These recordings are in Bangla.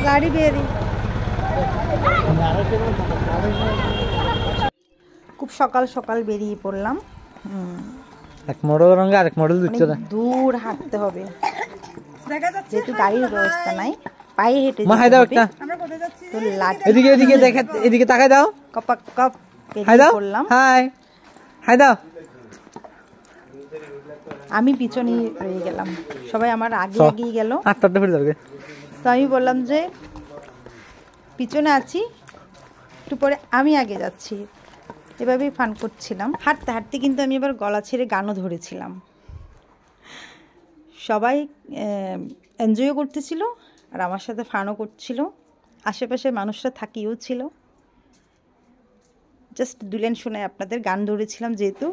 গাড়ি বেরি খুব সকাল সকাল বেরিয়ে পড়লাম। এক মডেল রঙে আরেক মডেল দিচ্ছে না, দূর হাঁটতে হবে যেহেতু গাড়ির ব্যবস্থা নাই, পায়ে হেঁটে মা হাই দাও একটা। তো লাঠি এদিকে এদিকে দেখে, এদিকে তাকাই দাও। কপাক কপ হাই দাও, করলাম। হাই হাই দাও। আমি পিছনে রয়ে গেলাম, সবাই আমার আগে আগেই গেল। আটটা ফিরে যাবে। তো আমি বললাম যে পিছনে আছি, একটু পরে আমি আগে যাচ্ছি। এভাবেই ফান করছিলাম। হাঁটতে হাঁটতে কিন্তু আমি এবার গলা ছেড়ে গানও ধরেছিলাম। সবাই এনজয়ও করতেছিল আর আমার সাথে ফানও করছিল। আশেপাশে মানুষরা থাকিও ছিল। জাস্ট দুলেন শুনে আপনাদের গান ধরেছিলাম, যেহেতু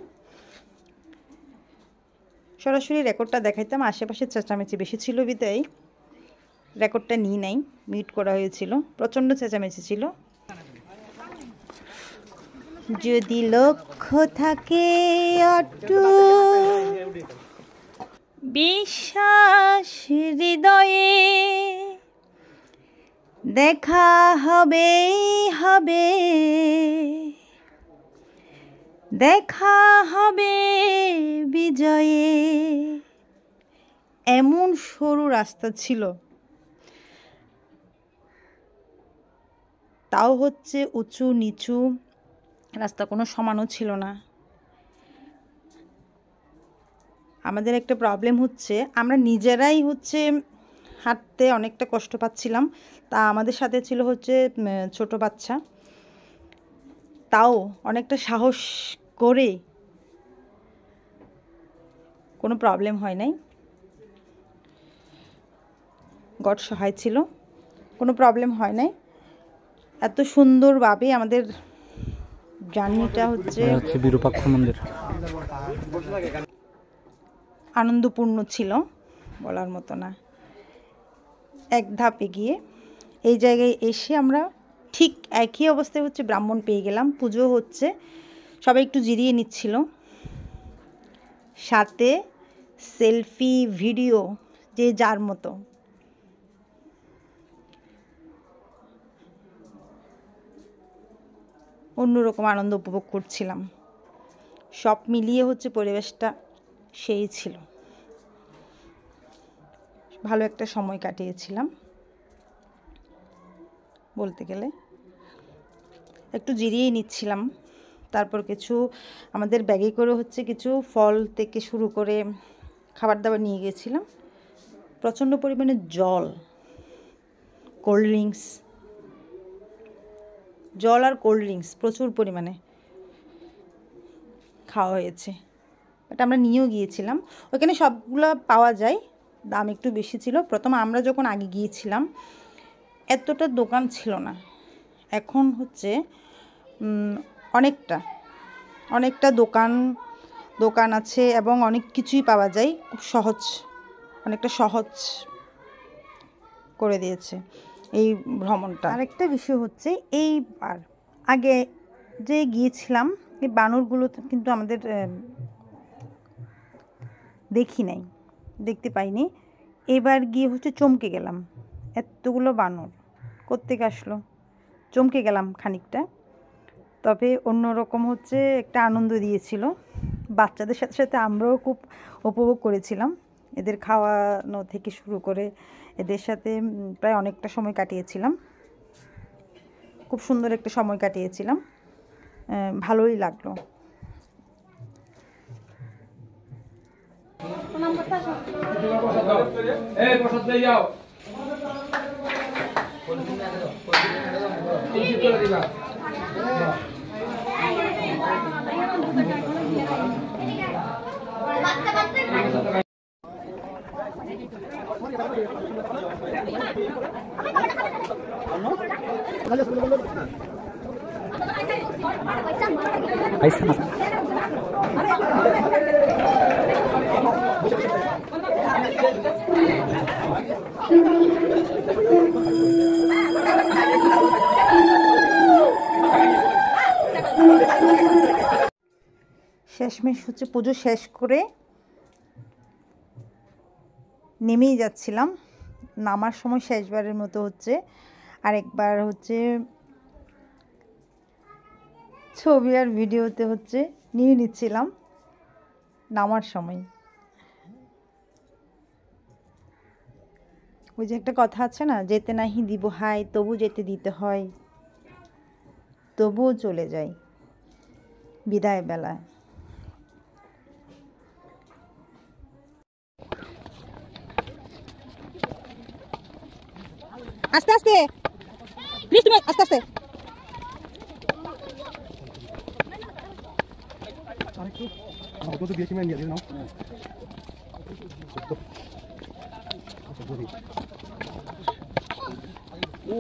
সরাসরি রেকর্ডটা দেখাইতাম। আশেপাশে চেঁচামেচি বেশি ছিল বিদায় রেকর্ডটা নিয়ে নাই, মিউট করা হয়েছিল। প্রচণ্ড চেঁচামেচি ছিল। যদি লক্ষ্য থাকে অটুট বিশ্বাস হৃদয়ে, দেখা হবেই হবে, দেখা হবে বিজয়ে। এমন সরু রাস্তা ছিল, তাও হচ্ছে উঁচু নিচু রাস্তা, কোনো সমানও ছিল না। আমাদের একটা প্রবলেম হচ্ছে, আমরা নিজেরাই হচ্ছে হাঁটতে অনেকটা কষ্ট পাচ্ছিলাম। তা আমাদের সাথে ছিল হচ্ছে ছোট বাচ্চা, তাও অনেকটা সাহস করে কোনো প্রবলেম হয় নাই। গড সহায় ছিল, কোনো প্রবলেম হয় নাই। এত সুন্দরভাবে আমাদের জার্নিটা হচ্ছে বিরূপাক্ষ মন্দির, আনন্দপূর্ণ ছিল, বলার মতো না। এক ধাপ এগিয়ে এই জায়গায় এসে আমরা ঠিক একই অবস্থায় হচ্ছে ব্রাহ্মণ পেয়ে গেলাম। পুজো হচ্ছে, সবাই একটু জিরিয়ে নিচ্ছিল, সাথে সেলফি ভিডিও যে যার মতো। অন্যরকম আনন্দ উপভোগ করছিলাম। সব মিলিয়ে হচ্ছে পরিবেশটা সেই ছিল। ভালো একটা সময় কাটিয়েছিলাম বলতে গেলে। একটু জিরিয়ে নিচ্ছিলাম। তারপর কিছু আমাদের ব্যাগে করে হচ্ছে কিছু ফল থেকে শুরু করে খাবার দাবার নিয়ে গিয়েছিলাম। প্রচণ্ড পরিমাণে জল, কোল্ড ড্রিঙ্কস, জল আর কোল্ড ড্রিঙ্কস প্রচুর পরিমাণে খাওয়া হয়েছে। এটা আমরা নিয়েও গিয়েছিলাম। ওখানে সবগুলো পাওয়া যায়, দাম একটু বেশি ছিল। প্রথম আমরা যখন আগে গিয়েছিলাম এতটা দোকান ছিল না, এখন হচ্ছে অনেকটা দোকান আছে এবং অনেক কিছুই পাওয়া যায়। খুব সহজ, অনেকটা সহজ করে দিয়েছে এই ভ্রমণটা। আরেকটা বিষয় হচ্ছে, এইবার আগে যে গিয়েছিলাম এই বানরগুলো কিন্তু আমাদের দেখতে পাইনি। এবার গিয়ে হচ্ছে চমকে গেলাম, এতগুলো বানর কোত্থেকে আসলো, চমকে গেলাম খানিকটা। তবে অন্যরকম হচ্ছে একটা আনন্দ দিয়েছিল। বাচ্চাদের সাথে সাথে আমরাও খুব উপভোগ করেছিলাম। এদের খাওয়ানো থেকে শুরু করে এদের সাথে প্রায় অনেকটা সময় কাটিয়েছিলাম। খুব সুন্দর একটা সময় কাটিয়েছিলাম, ভালোই লাগলো। শেষমেশ হচ্ছে পুজো শেষ করে নেমেই যাচ্ছিলাম। নামার সময় শেষবারের মতো হচ্ছে আরেকবার হচ্ছে ছবি আর ভিডিওতে হচ্ছে নিয়ে নিচ্ছিলাম নামার সময়। ওই যে একটা কথা আছে না, যেতে নাহি দিব হাই তবু যেতে দিতে হয়, তবুও চলে যাই বিদায় বেলায়। আস্তে আস্তে প্লিজ, তুমি আস্তে আস্তে।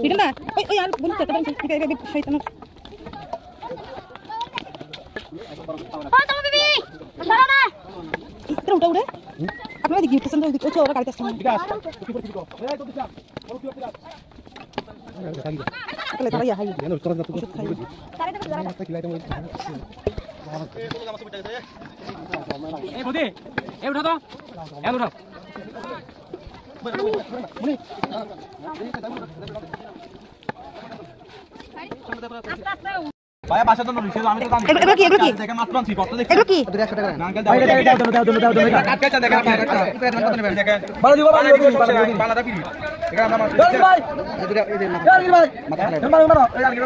ঠিক না? ওই আর বলতে তো শয়তান। উঠে উঠে আপনারা দেখি উঠতেছেন তো, ওদিকে ওরা গাড়িতে আসছে। ভাই বাসা তো নড়িছে আমি তো জানি এগুলো কি দেখে মাত্র আনছি কত দেখি এগুলো কি? না আঙ্কেল দাও কাট কাট দেখেন দেখেন ভালো দিব ভালো দিব পালাটা ফিরি এখানে আমরা মাত্র ভাই এই দুটো এই মাথা মারো এই আলগি